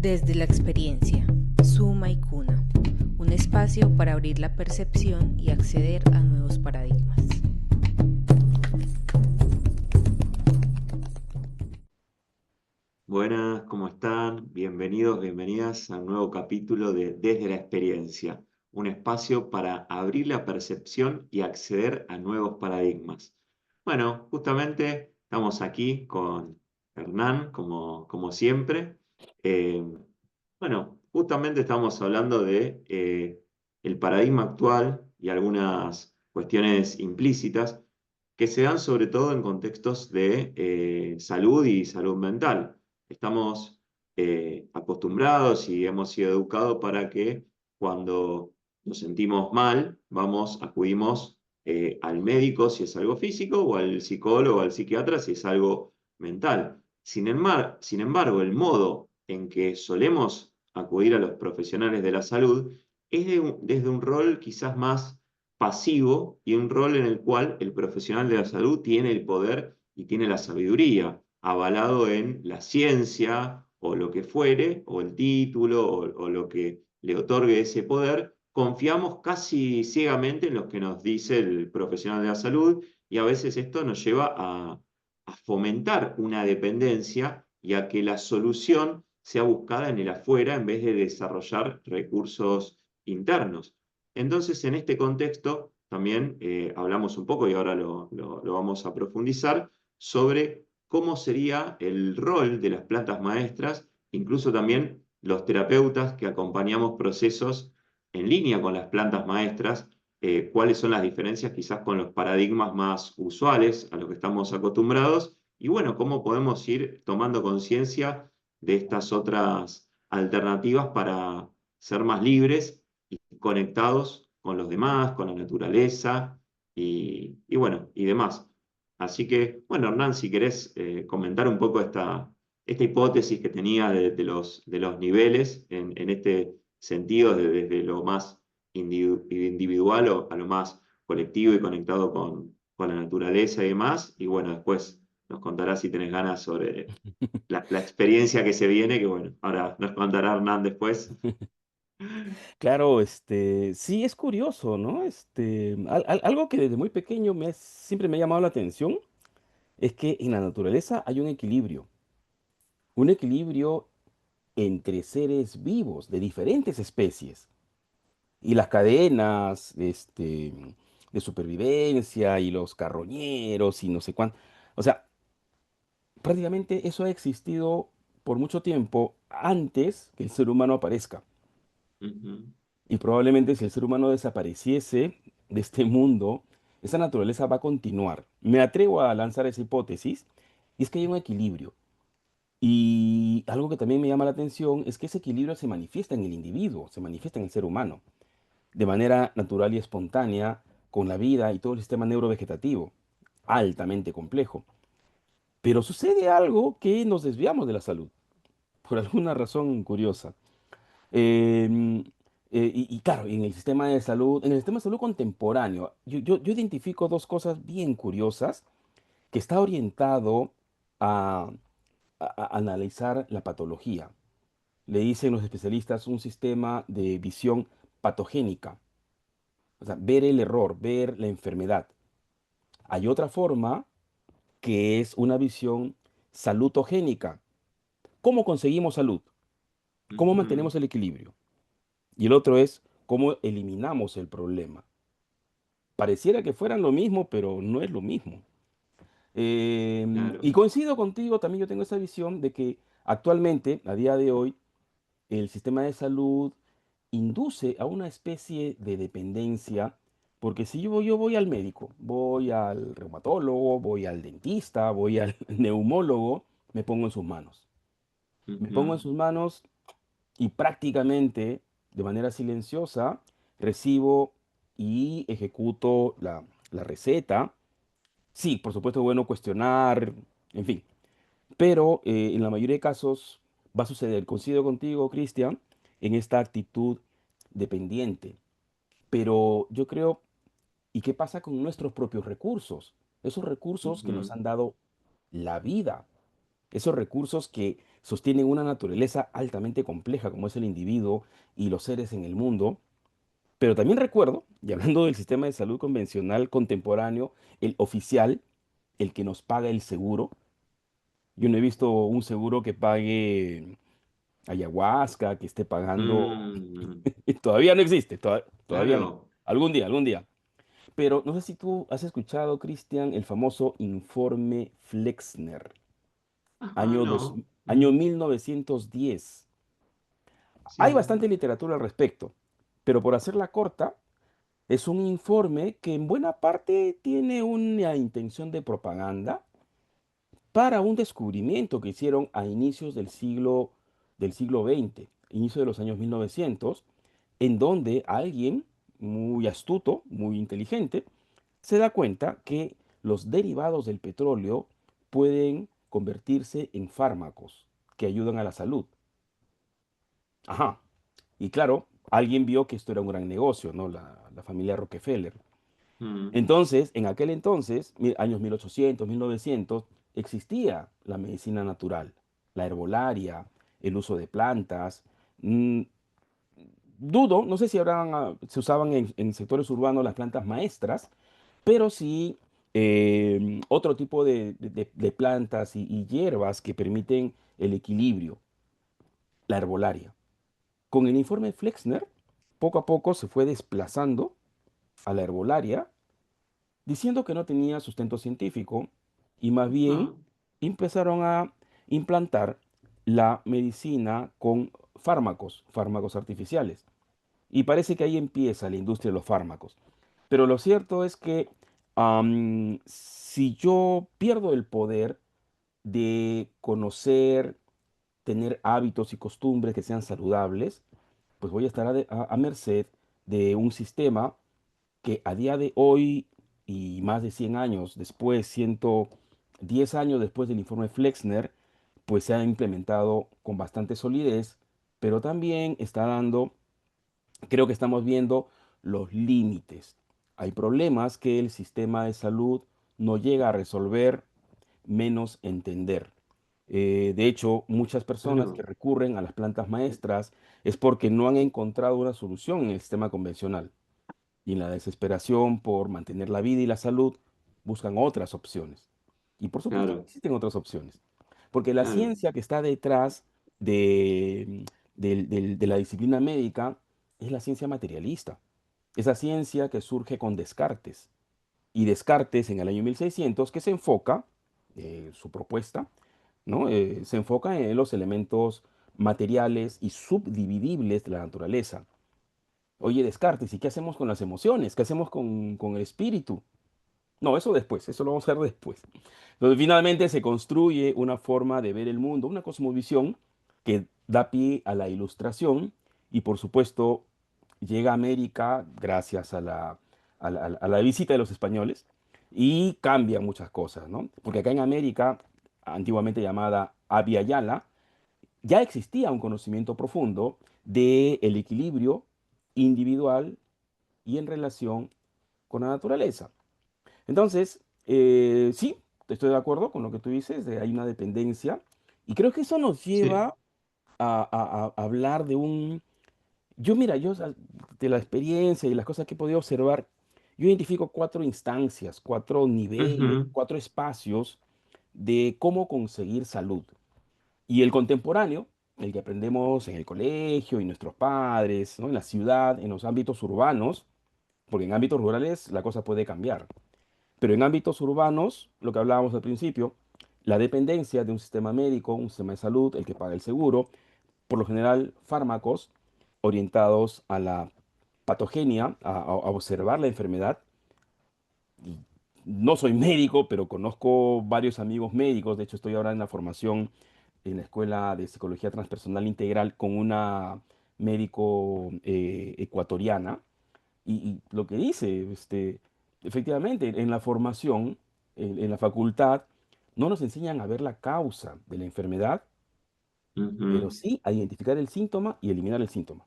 Desde la experiencia, Suma y Cuna, un espacio para abrir la percepción y acceder a nuevos paradigmas. Buenas, ¿cómo están? Bienvenidos, bienvenidas a un nuevo capítulo de Desde la Experiencia, un espacio para abrir la percepción y acceder a nuevos paradigmas. Bueno, justamente estamos aquí con Hernán, como siempre. Eh, bueno, justamente estamos hablando de el paradigma actual y algunas cuestiones implícitas que se dan sobre todo en contextos de salud y salud mental. Estamos acostumbrados y hemos sido educados para que cuando nos sentimos mal, acudimos al médico si es algo físico, o al psicólogo o al psiquiatra si es algo mental. Sin embargo, el modo en que solemos acudir a los profesionales de la salud es desde un rol quizás más pasivo y un rol en el cual el profesional de la salud tiene el poder y tiene la sabiduría, avalado en la ciencia o lo que fuere, o el título o lo que le otorgue ese poder. Confiamos casi ciegamente en lo que nos dice el profesional de la salud, y a veces esto nos lleva a fomentar una dependencia y a que la solución sea buscada en el afuera en vez de desarrollar recursos internos. Entonces, en este contexto, también hablamos un poco, y ahora lo vamos a profundizar, sobre cómo sería el rol de las plantas maestras, incluso también los terapeutas que acompañamos procesos en línea con las plantas maestras, cuáles son las diferencias quizás con los paradigmas más usuales a los que estamos acostumbrados, y bueno, cómo podemos ir tomando conciencia de estas otras alternativas para ser más libres y conectados con los demás, con la naturaleza y bueno, y demás. Así que, bueno, Hernán, si querés comentar un poco esta hipótesis que tenía de los niveles en este sentido, desde lo más individual a lo más colectivo y conectado con la naturaleza y demás. Y bueno, después nos contarás si tenés ganas sobre la experiencia que se viene, que bueno, ahora nos contará Hernán después. Claro, sí es curioso, ¿no? Algo que desde muy pequeño siempre me ha llamado la atención es que en la naturaleza hay un equilibrio entre seres vivos de diferentes especies. Y las cadenas, de supervivencia y los carroñeros y no sé cuánto. O sea, prácticamente eso ha existido por mucho tiempo antes que el ser humano aparezca. Ujú. Y probablemente si el ser humano desapareciese de este mundo, esa naturaleza va a continuar. Me atrevo a lanzar esa hipótesis, y es que hay un equilibrio. Y algo que también me llama la atención es que ese equilibrio se manifiesta en el individuo, se manifiesta en el ser humano, de manera natural y espontánea, con la vida y todo el sistema neurovegetativo, altamente complejo. Pero sucede algo que nos desviamos de la salud, por alguna razón curiosa. Em, y claro, en el sistema de salud contemporáneo, yo identifico dos cosas bien curiosas que está orientado a, a analizar la patología. Le dicen los especialistas un sistema de visión patogénica, o sea, ver el error, ver la enfermedad. Hay otra forma que es una visión salutogénica. ¿Cómo conseguimos salud? ¿Cómo Ujú. mantenemos el equilibrio? Y el otro es cómo eliminamos el problema. Pareciera que fueran lo mismo, pero no es lo mismo. Claro. Y coincido contigo, también yo tengo esa visión de que actualmente, a día de hoy, el sistema de salud induce a una especie de dependencia, porque si yo voy al médico, voy al reumatólogo, voy al dentista, voy al neumólogo, me pongo en sus manos. Me pongo en Ujú. sus manos y prácticamente de manera silenciosa recibo y ejecuto la receta. Sí, por supuesto, es bueno cuestionar, en fin, pero en la mayoría de casos va a suceder. Coincido contigo, Cristian, en esta actitud dependiente. Pero yo creo, ¿y qué pasa con nuestros propios recursos? Esos recursos que nos Ujú. han dado la vida, esos recursos que sostienen una naturaleza altamente compleja como es el individuo y los seres en el mundo. Pero también recuerdo, y hablando del sistema de salud convencional contemporáneo, el oficial, el que nos paga el seguro. Yo no he visto un seguro que pague ayahuasca, que esté pagando. Mm, Todavía no existe, todavía no. claro. Algún día, algún día. Pero no sé si tú has escuchado, Cristian, el famoso informe Flexner, Ajá, año, dos, no. año Mm, 1910. Hay sí. bastante literatura al respecto, pero por hacerla corta, es un informe que en buena parte tiene una intención de propaganda para un descubrimiento que hicieron a inicios del siglo XX, inicio de los años 1900, en donde alguien muy astuto, muy inteligente, se da cuenta que los derivados del petróleo pueden convertirse en fármacos que ayudan a la salud. Ajá. Y claro, alguien vio que esto era un gran negocio, ¿no? La familia Rockefeller. Mm, Entonces, en aquel entonces, años 1800, 1900, existía la medicina natural, la herbolaria, el uso de plantas. Mm, Dudo, no sé si se usaban en sectores urbanos las plantas maestras, pero sí otro tipo de plantas y hierbas que permiten el equilibrio, la herbolaria. Con el informe Flexner, poco a poco se fue desplazando a la herbolaria diciendo que no tenía sustento científico y más bien ajá, empezaron a implantar la medicina con fármacos artificiales. Y parece que ahí empieza la industria de los fármacos. Pero lo cierto es que si yo pierdo el poder de conocer, tener hábitos y costumbres que sean saludables, pues voy a estar a merced de un sistema que a día de hoy y más de 100 años después, 110 años después del informe Flexner, pues se ha implementado con bastante solidez, pero también está dando, creo que estamos viendo los límites. Hay problemas que el sistema de salud no llega a resolver, menos entender. De hecho, muchas personas que claro, recurren a las plantas maestras es porque no han encontrado una solución en el sistema convencional y en la desesperación por mantener la vida y la salud, buscan otras opciones. Y por supuesto que claro, existen otras opciones, porque la claro. ciencia que está detrás de la disciplina médica es la ciencia materialista, esa ciencia que surge con Descartes. Y Descartes en el año 1600 que se enfoca, su propuesta, ¿no? Se enfoca en los elementos materiales y subdividibles de la naturaleza. Oye, Descartes, ¿y qué hacemos con las emociones? ¿Qué hacemos con el espíritu? No, eso después, eso lo vamos a ver después. Entonces, finalmente se construye una forma de ver el mundo, una cosmovisión que da pie a la ilustración y, por supuesto, llega a América gracias a la visita de los españoles y cambia muchas cosas, ¿no? Porque acá en América, antiguamente llamada Abya Yala, ya existía un conocimiento profundo del equilibrio individual y en relación con la naturaleza. Entonces, sí, estoy de acuerdo con lo que tú dices, hay una dependencia y creo que eso nos Sí. lleva a hablar de mira, de la experiencia y las cosas que he podido observar, yo identifico cuatro instancias, cuatro niveles, Ujú, cuatro espacios de cómo conseguir salud. Y el contemporáneo, el que aprendemos en el colegio y nuestros padres, ¿no? En la ciudad, en los ámbitos urbanos, porque en ámbitos rurales la cosa puede cambiar. Pero en ámbitos urbanos, lo que hablábamos al principio, la dependencia de un sistema médico, un sistema de salud, el que paga el seguro, por lo general fármacos orientados a la patogenia, a observar la enfermedad. Y no soy médico, pero conozco varios amigos médicos. De hecho, estoy ahora en la formación en la Escuela de Psicología Transpersonal Integral con una médico ecuatoriana. Y lo que dice, efectivamente, en la formación, en la facultad, no nos enseñan a ver la causa de la enfermedad, pero ujú. sí a identificar el síntoma y eliminar el síntoma.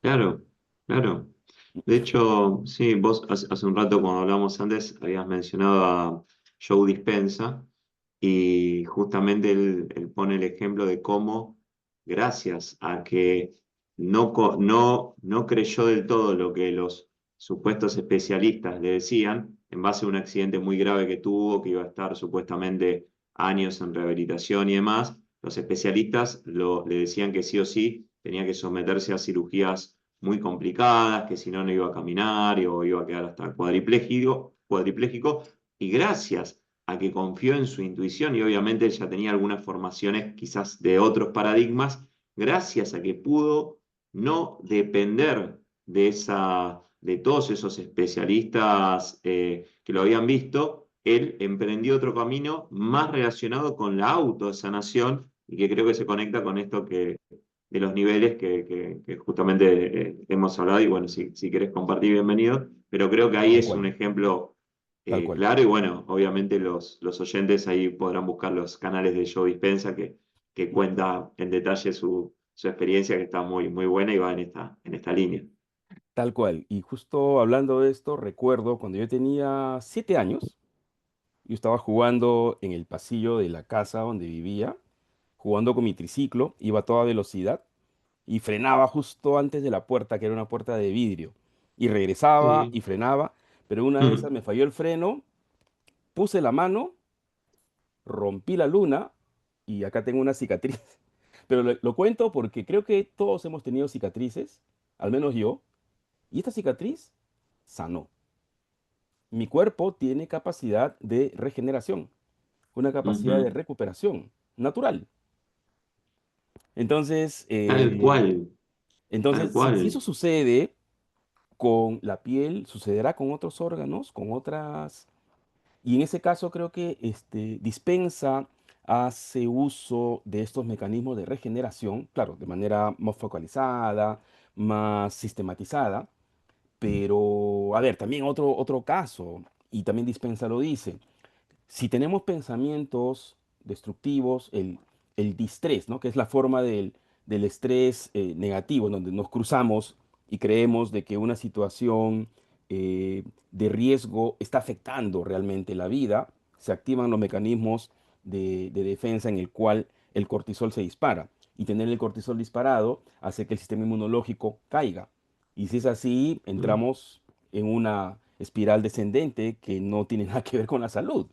Claro, claro. De hecho, sí, vos hace un rato cuando hablamos antes habías mencionado a Joe Dispenza, y justamente él pone el ejemplo de cómo, gracias a que no creyó del todo lo que los supuestos especialistas le decían, en base a un accidente muy grave que tuvo, que iba a estar supuestamente años en rehabilitación y demás, los especialistas le decían que sí o sí tenía que someterse a cirugías muy complicadas, que si no, no iba a caminar o iba a quedar hasta cuadripléjico, y gracias a que confió en su intuición y obviamente ella tenía algunas formaciones quizás de otros paradigmas, gracias a que pudo no depender de todos esos especialistas que lo habían visto, él emprendió otro camino más relacionado con la autosanación y que creo que se conecta con esto de los niveles que justamente hemos hablado y bueno, si querés compartir, bienvenido, pero creo que ahí Tal es un cual, ejemplo tal cual. claro y bueno, obviamente los oyentes ahí podrán buscar los canales de Joe Dispenza que cuenta en detalle su experiencia que está muy, muy buena y va en esta línea. Tal cual. Y justo hablando de esto, recuerdo cuando yo tenía 7 años, yo estaba jugando en el pasillo de la casa donde vivía, jugando con mi triciclo, iba a toda velocidad y frenaba justo antes de la puerta, que era una puerta de vidrio. Y regresaba Sí. y frenaba, pero una de esas me falló el freno, puse la mano, rompí la luna y acá tengo una cicatriz. Pero lo cuento porque creo que todos hemos tenido cicatrices, al menos yo, y esta cicatriz sanó. Mi cuerpo tiene capacidad de regeneración, una capacidad de Ujú. recuperación natural. Entonces, Tal cual, tal si cual. eso sucede con la piel, sucederá con otros órganos, con otras. Y en ese caso creo que Dispensa hace uso de estos mecanismos de regeneración, claro, de manera más focalizada, más sistematizada, pero a ver, también otro caso, y también Dispensa lo dice, si tenemos pensamientos destructivos, el distrés, ¿no? Que es la forma del estrés negativo, en donde nos cruzamos y creemos de que una situación de riesgo está afectando realmente la vida, se activan los mecanismos de defensa en el cual el cortisol se dispara. Y tener el cortisol disparado hace que el sistema inmunológico caiga. Y si es así, Mm. entramos en una espiral descendente que no tiene nada que ver con la salud.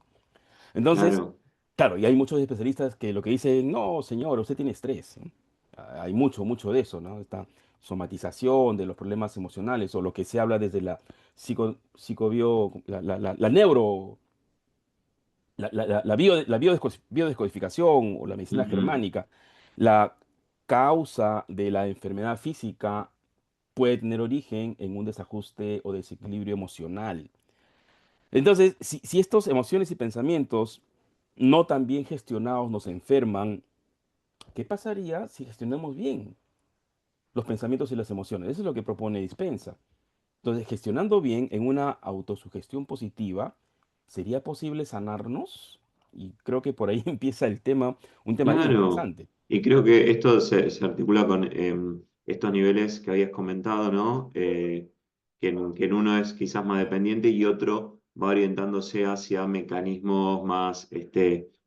Entonces, Claro, claro, y hay muchos especialistas que lo que dicen, no, señor, usted tiene estrés, ¿no? Hay mucho de eso, ¿no? Esta somatización de los problemas emocionales o lo que se habla desde la la neuro, la biodescodificación o la medicina ujú, germánica. La causa de la enfermedad física puede tener origen en un desajuste o desequilibrio emocional. Entonces, si estos emociones y pensamientos no tan bien gestionados nos enferman, ¿qué pasaría si gestionamos bien los pensamientos y las emociones? Eso es lo que propone Dispensa. Entonces, gestionando bien en una autosugestión positiva, ¿sería posible sanarnos? Y creo que por ahí empieza el tema, un tema bien claro. interesante. Y creo que esto se articula con estos niveles que habías comentado, ¿no? Que en uno es quizás más dependiente y otro va orientándose hacia mecanismos más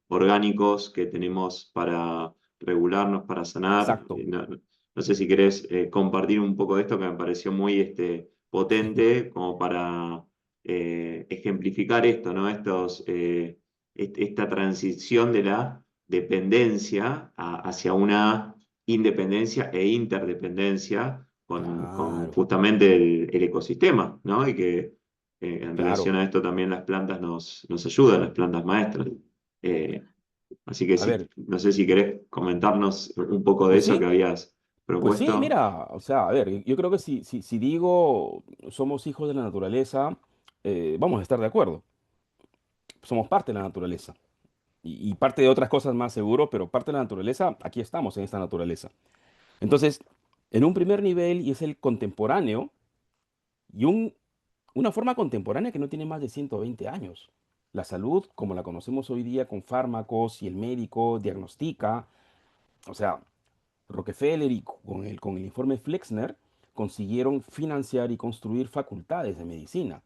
orgánicos que tenemos para regularnos, para sanar. Exacto. No sé si querés compartir un poco de esto que me pareció muy potente como para ejemplificar esto, ¿no? Esta transición de la dependencia hacia una independencia e interdependencia con Claro, justamente el ecosistema, ¿no? Y que en claro. relación a esto también las plantas nos ayudan, las plantas maestras. Eh, Así que A ver, no sé si querés comentarnos un poco de pues eso que sí, habías pues sí, propuesto. mira, o sea, a ver, yo creo que si digo somos hijos de la naturaleza, vamos a estar de acuerdo. Somos parte de la naturaleza. Y parte de otras cosas más seguro, pero parte de la naturaleza, aquí estamos en esta naturaleza. Entonces, en un primer nivel, y es el contemporáneo, y una forma contemporánea que no tiene más de 120 años. La salud, como la conocemos hoy día con fármacos y el médico diagnostica, o sea, Rockefeller y con el informe Flexner consiguieron financiar y construir facultades de medicina,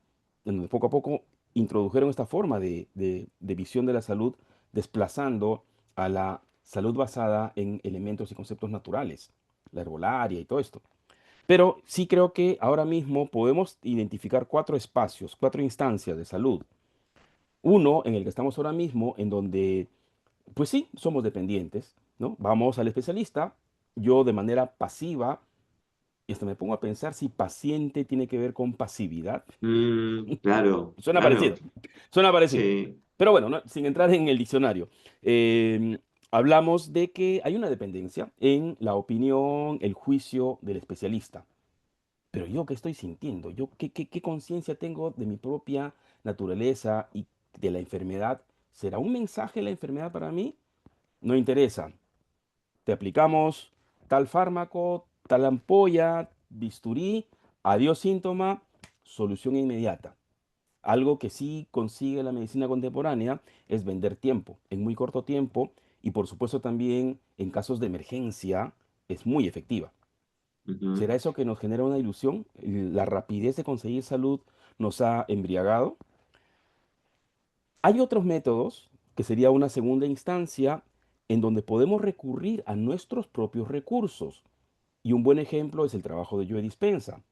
en donde poco a poco introdujeron esta forma de visión de la salud desplazando a la salud basada en elementos y conceptos naturales, la herbolaria y todo esto. Pero sí creo que ahora mismo podemos identificar cuatro espacios, cuatro instancias de salud. Uno en el que estamos ahora mismo, en donde, pues sí, somos dependientes, ¿no? Vamos al especialista, yo de manera pasiva, y hasta me pongo a pensar si paciente tiene que ver con pasividad. Claro, Suena claro, parecido, suena parecido. sí. Pero bueno, sin entrar en el diccionario, eh, hablamos de que hay una dependencia en la opinión, el juicio del especialista. Pero yo qué estoy sintiendo, yo qué conciencia tengo de mi propia naturaleza y de la enfermedad. ¿Será un mensaje la enfermedad para mí? No interesa. Te aplicamos tal fármaco, tal ampolla, bisturí, adiós síntoma, solución inmediata. Algo que sí consigue la medicina contemporánea es vender tiempo, en muy corto tiempo, y por supuesto también en casos de emergencia es muy efectiva. Ujú, ¿Será eso que nos genera una ilusión? La rapidez de conseguir salud nos ha embriagado. Hay otros métodos, que sería una segunda instancia, en donde podemos recurrir a nuestros propios recursos. Y un buen ejemplo es el trabajo de Joe Dispenza.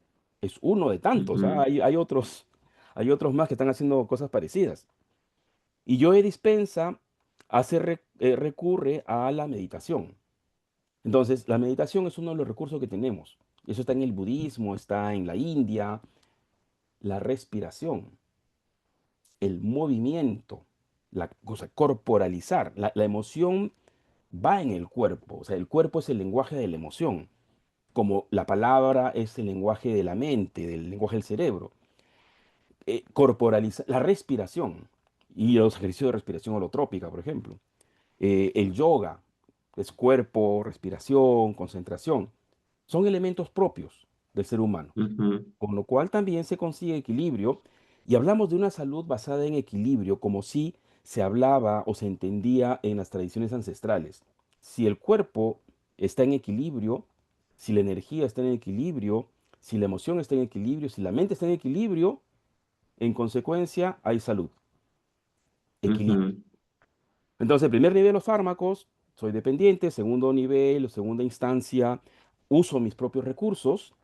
Es uno de tantos, ¿ah? ujú, Hay otros más que están haciendo cosas parecidas. Y Joe Dispenza recurre a la meditación. Entonces, la meditación es uno de los recursos que tenemos. Eso está en el budismo, está en la India, la respiración, el movimiento, la cosa, corporalizar. La emoción va en el cuerpo, o sea, el cuerpo es el lenguaje de la emoción, como la palabra es el lenguaje de la mente, del lenguaje del cerebro. Corporalizar, la respiración y los ejercicios de respiración holotrópica, por ejemplo. El yoga es cuerpo, respiración, concentración. Son elementos propios del ser humano, ujú, con lo cual también se consigue equilibrio y hablamos de una salud basada en equilibrio como si se hablaba o se entendía en las tradiciones ancestrales. Si el cuerpo está en equilibrio, si la energía está en equilibrio, si la emoción está en equilibrio, si la mente está en equilibrio, en consecuencia hay salud, equilibrio. ujú, Entonces, primer nivel, los fármacos, soy dependiente. Segundo nivel, o segunda instancia, uso mis propios recursos.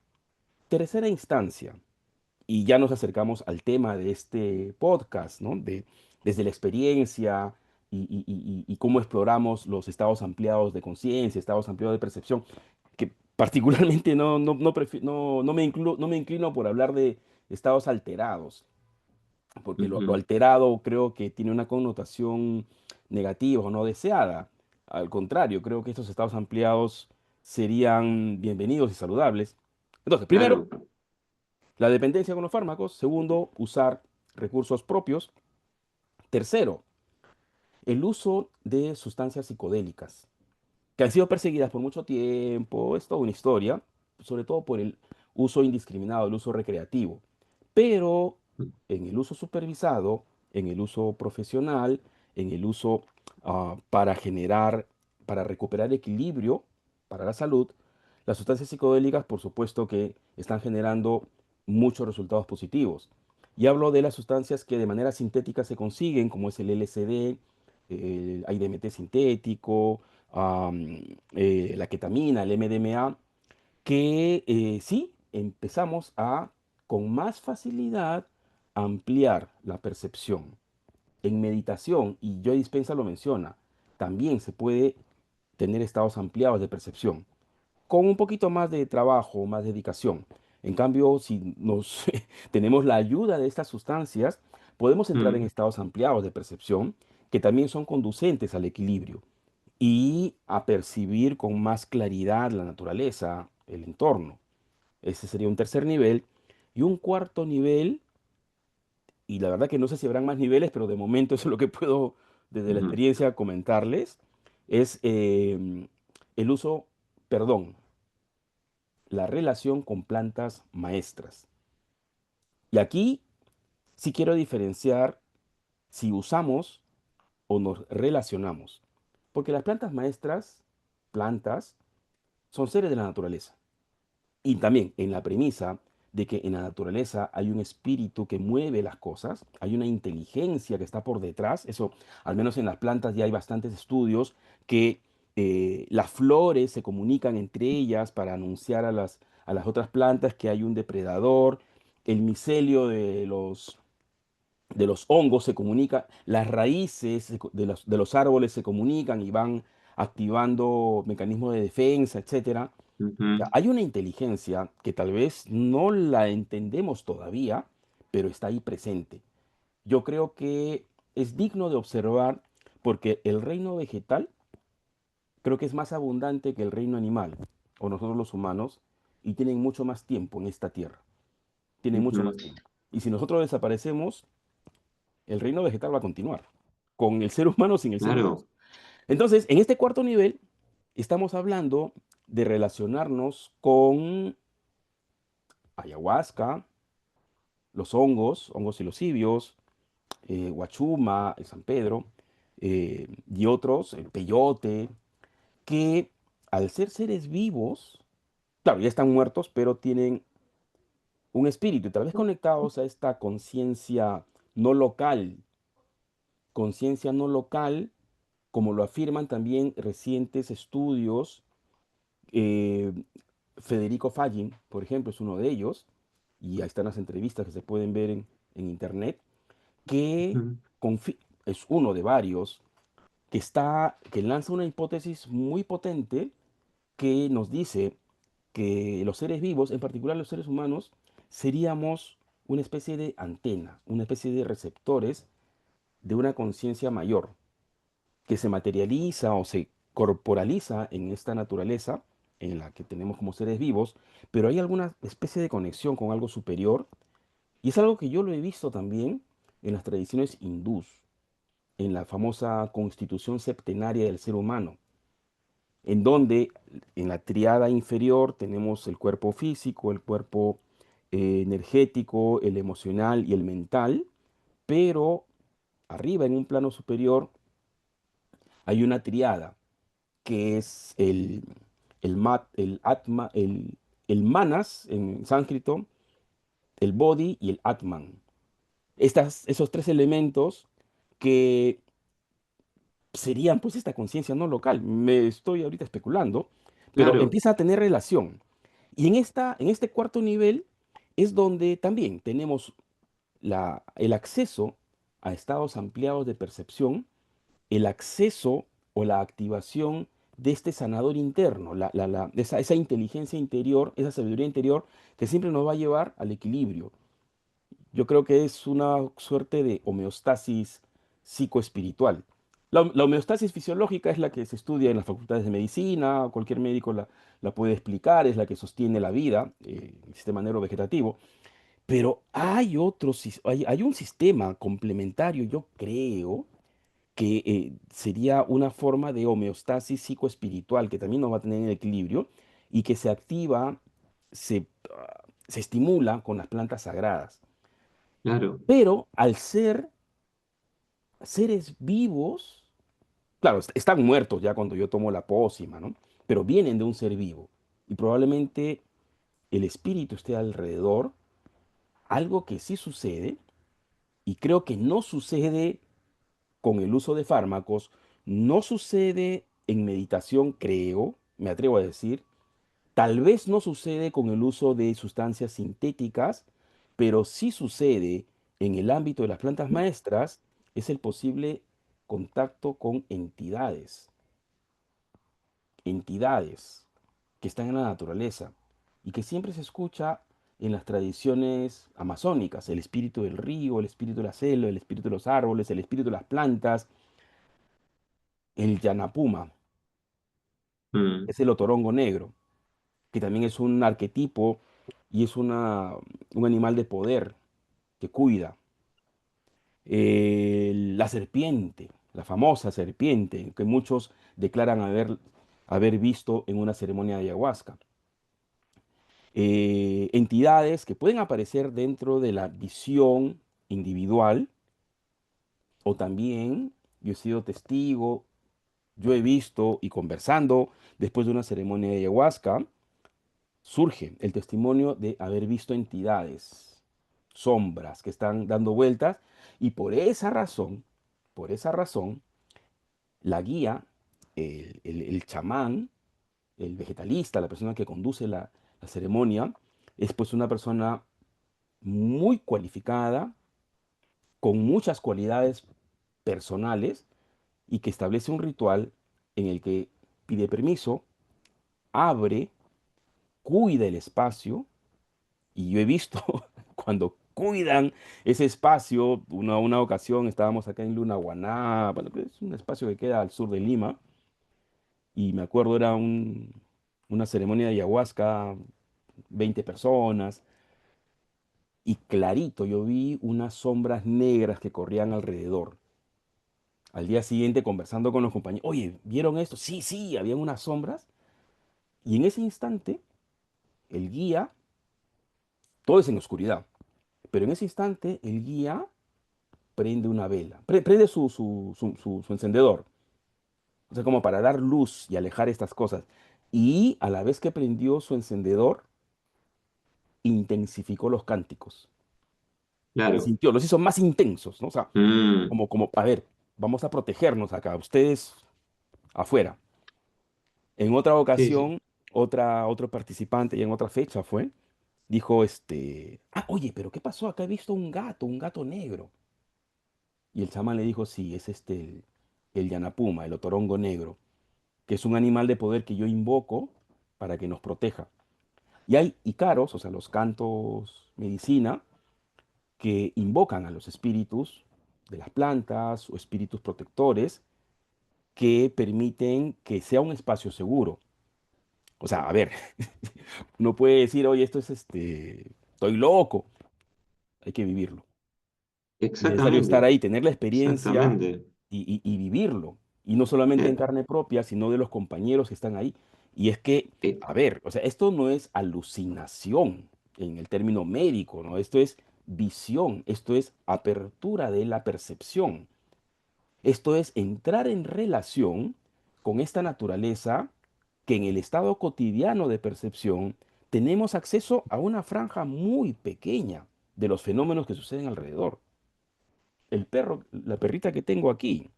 Tercera instancia, y ya nos acercamos al tema de este podcast, ¿no? Desde la experiencia y cómo exploramos los estados ampliados de conciencia, estados ampliados de percepción, que particularmente no me inclino por hablar de estados alterados, porque lo ujú. alterado creo que tiene una connotación negativa o no deseada. Al contrario, creo que estos estados ampliados serían bienvenidos y saludables. Entonces, primero, Claro. la dependencia con los fármacos. Segundo, usar recursos propios. Tercero, el uso de sustancias psicodélicas, que han sido perseguidas por mucho tiempo. Es toda una historia, sobre todo por el uso indiscriminado, el uso recreativo. Pero en el uso supervisado, en el uso profesional, en el uso para recuperar equilibrio para la salud, las sustancias psicodélicas, por supuesto que están generando muchos resultados positivos. Y hablo de las sustancias que de manera sintética se consiguen, como es el LSD, el DMT sintético, la ketamina, el MDMA, que sí empezamos a, con más facilidad, ampliar la percepción. En meditación, y Joe Dispenza lo menciona, también se puede tener estados ampliados de percepción, con un poquito más de trabajo, más dedicación. En cambio, si nos tenemos la ayuda de estas sustancias, podemos entrar en Mm, estados ampliados de percepción que también son conducentes al equilibrio y a percibir con más claridad la naturaleza, el entorno. Ese sería un tercer nivel. Y un cuarto nivel, y la verdad que no sé si habrán más niveles, pero de momento eso es lo que puedo desde la ujú, experiencia comentarles, es el uso, perdón, la relación con plantas maestras. Y aquí sí quiero diferenciar si usamos o nos relacionamos, porque las plantas maestras, plantas, son seres de la naturaleza. Y también en la premisa de que en la naturaleza hay un espíritu que mueve las cosas, hay una inteligencia que está por detrás. Eso, al menos en las plantas ya hay bastantes estudios que las flores se comunican entre ellas para anunciar a las otras plantas que hay un depredador. El micelio de los hongos se comunica, las raíces de los árboles se comunican y van activando mecanismos de defensa, etcétera. O Ujú. sea, hay una inteligencia que tal vez no la entendemos todavía, pero está ahí presente. Yo creo que es digno de observar porque el reino vegetal creo que es más abundante que el reino animal, o nosotros los humanos, y tienen mucho más tiempo en esta tierra. Tienen mucho Ujú. más tiempo. Y si nosotros desaparecemos, el reino vegetal va a continuar, con el ser humano o sin el ser humano. Claro, Entonces, en este cuarto nivel, estamos hablando de relacionarnos con ayahuasca, los hongos, hongos silocibios, guachuma, el San Pedro, y otros, el peyote, que al ser seres vivos, claro, ya están muertos, pero tienen un espíritu, y tal vez conectados a esta no local, conciencia no local, como lo afirman también recientes estudios. eh, Federico Fagin, por ejemplo, es uno de ellos, y ahí están las entrevistas que se pueden ver en internet, que ujú, es uno de varios, que lanza una hipótesis muy potente que nos dice que los seres vivos, en particular los seres humanos, seríamos una especie de antena, una especie de receptores de una conciencia mayor que se materializa o se corporaliza en esta naturaleza en la que tenemos como seres vivos, pero hay alguna especie de conexión con algo superior y es algo que yo lo he visto también en las tradiciones hindús, en la famosa constitución septenaria del ser humano, en donde en la triada inferior tenemos el cuerpo físico, el cuerpo energético, el emocional y el mental, pero arriba en un plano superior hay una triada que es el atma, el manas en sánscrito, el bodhi y el atman. Esos tres elementos que serían pues esta conciencia no local. Me estoy ahorita especulando, pero claro, empieza a tener relación. Y en este cuarto nivel es donde también tenemos el acceso a estados ampliados de percepción, el acceso o la activación de este sanador interno, esa inteligencia interior, esa sabiduría interior que siempre nos va a llevar al equilibrio. Yo creo que es una suerte de homeostasis psicoespiritual. La homeostasis fisiológica es la que se estudia en las facultades de medicina, cualquier médico la puede explicar, es la que sostiene la vida, el sistema neurovegetativo. Pero hay un sistema complementario, yo creo, que sería una forma de homeostasis psicoespiritual que también nos va a tener en equilibrio y que se activa, se estimula con las plantas sagradas. claro. Pero al ser seres vivos, claro, están muertos ya cuando yo tomo la pócima, ¿no? Pero vienen de un ser vivo y probablemente el espíritu esté alrededor, algo que sí sucede y creo que no sucede con el uso de fármacos, no sucede en meditación, creo, me atrevo a decir, tal vez no sucede con el uso de sustancias sintéticas, pero sí sucede en el ámbito de las plantas maestras, es el posible contacto con entidades que están en la naturaleza y que siempre se escucha en las tradiciones amazónicas, el espíritu del río, el espíritu de la selva, el espíritu de los árboles, el espíritu de las plantas, el yanapuma, Mm. es el otorongo negro, que también es un arquetipo y es un animal de poder que cuida. La serpiente, la famosa serpiente, que muchos declaran haber visto en una ceremonia de ayahuasca. Entidades que pueden aparecer dentro de la visión individual o también yo he sido testigo, yo he visto y conversando después de una ceremonia de ayahuasca, surge el testimonio de haber visto entidades, sombras que están dando vueltas, y por esa razón, la guía, el chamán, el vegetalista, la persona que conduce la ceremonia, es pues una persona muy cualificada, con muchas cualidades personales y que establece un ritual en el que pide permiso, abre, cuida el espacio. Y yo he visto cuando cuidan ese espacio, una ocasión estábamos acá en Lunahuaná, bueno, que es un espacio que queda al sur de Lima, y me acuerdo era una ceremonia de ayahuasca, 20 personas, y clarito yo vi unas sombras negras que corrían alrededor. Al día siguiente conversando con los compañeros, oye, ¿vieron esto? Sí, sí, habían unas sombras, y en ese instante el guía, todo es en oscuridad, pero en ese instante el guía prende una vela, prende su encendedor, o sea, como para dar luz y alejar estas cosas. Y a la vez que prendió su encendedor, intensificó los cánticos. Se Claro. sintió, los hizo más intensos, ¿no? O sea, Mm, a ver, vamos a protegernos acá, ustedes afuera. En otra sí, sí. ocasión, otro participante, y en otra fecha fue, dijo, oye, pero ¿qué pasó? Acá he visto un gato negro. Y el chamán le dijo, sí, es el yanapuma, el otorongo negro, que es un animal de poder que yo invoco para que nos proteja. Y hay icaros, o sea, los cantos medicina, que invocan a los espíritus de las plantas o espíritus protectores que permiten que sea un espacio seguro. O sea, a ver, no puede decir, oye, esto es estoy loco. Hay que vivirlo. Es necesario estar Exactamente, ahí, tener la experiencia exactamente. y vivirlo. Y no solamente en Eh, carne propia, sino de los compañeros que están ahí. Y es que, eh, a ver, o sea, esto no es alucinación en el término médico, ¿no? Esto es visión, esto es apertura de la percepción. Esto es entrar en relación con esta naturaleza que en el estado cotidiano de percepción tenemos acceso a una franja muy pequeña de los fenómenos que suceden alrededor. El perro, la perrita que tengo aquí,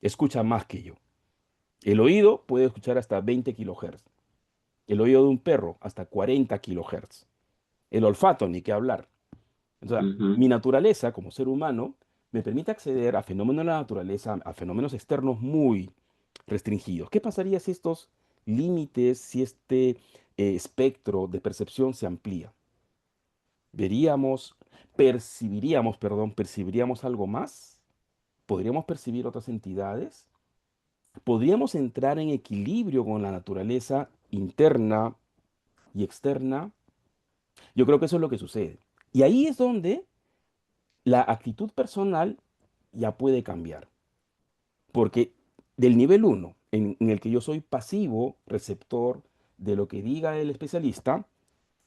escucha más que yo. El oído puede escuchar hasta 20 kilohertz. El oído de un perro hasta 40 kilohertz. El olfato, ni qué hablar. O sea, ujú. mi naturaleza como ser humano me permite acceder a fenómenos de la naturaleza, a fenómenos externos muy restringidos. ¿Qué pasaría si estos límites, si este espectro de percepción se amplía? Veríamos, percibiríamos algo más. ¿Podríamos percibir otras entidades? ¿Podríamos entrar en equilibrio con la naturaleza interna y externa? Yo creo que eso es lo que sucede. Y ahí es donde la actitud personal ya puede cambiar. Porque del nivel uno en el que yo soy pasivo, receptor de lo que diga el especialista,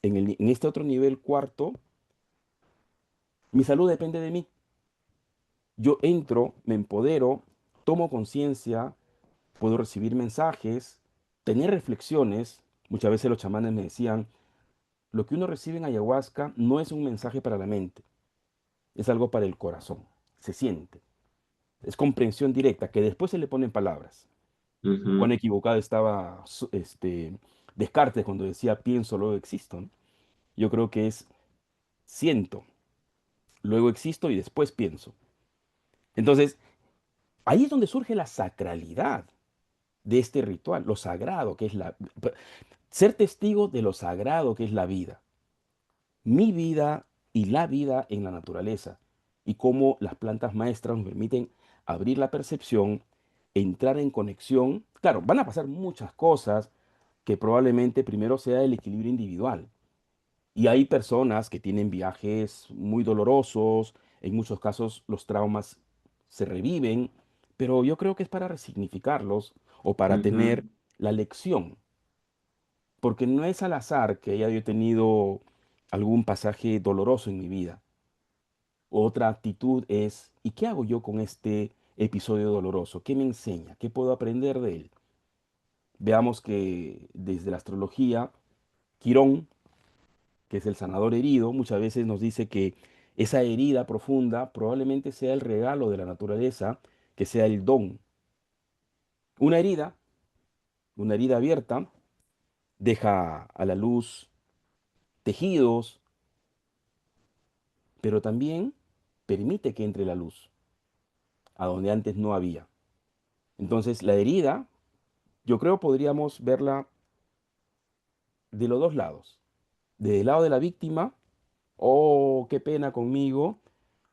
en este otro nivel cuarto, mi salud depende de mí. Yo entro, me empodero, tomo conciencia, puedo recibir mensajes, tener reflexiones. Muchas veces los chamanes me decían, lo que uno recibe en ayahuasca no es un mensaje para la mente, es algo para el corazón, se siente, es comprensión directa, que después se le ponen palabras. Cuán Ujú. equivocado estaba Descartes cuando decía pienso, luego existo, ¿no? Yo creo que es siento, luego existo y después pienso. Entonces, ahí es donde surge la sacralidad de este ritual, lo sagrado que es ser testigo de lo sagrado que es la vida, mi vida y la vida en la naturaleza, y cómo las plantas maestras nos permiten abrir la percepción, entrar en conexión. Claro, van a pasar muchas cosas que probablemente primero sea el equilibrio individual. Y hay personas que tienen viajes muy dolorosos, en muchos casos los traumas se reviven, pero yo creo que es para resignificarlos o para tener Ujú. la lección, porque no es al azar que haya yo tenido algún pasaje doloroso en mi vida. Otra actitud es, ¿y qué hago yo con este episodio doloroso? ¿Qué me enseña? ¿Qué puedo aprender de él? Veamos que desde la astrología Quirón, que es el sanador herido, muchas veces nos dice que esa herida profunda probablemente sea el regalo de la naturaleza, que sea el don. Una herida, una herida abierta, deja a la luz tejidos, pero también permite que entre la luz a donde antes no había. Entonces, la herida, yo creo podríamos verla de los dos lados. Desde el lado de la víctima, oh, qué pena conmigo,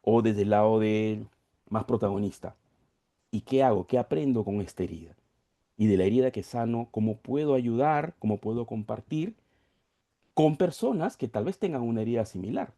o desde el lado del más protagonista. ¿Y qué hago? ¿Qué aprendo con esta herida? Y de la herida que sano, ¿cómo puedo ayudar? ¿Cómo puedo compartir con personas que tal vez tengan una herida similar?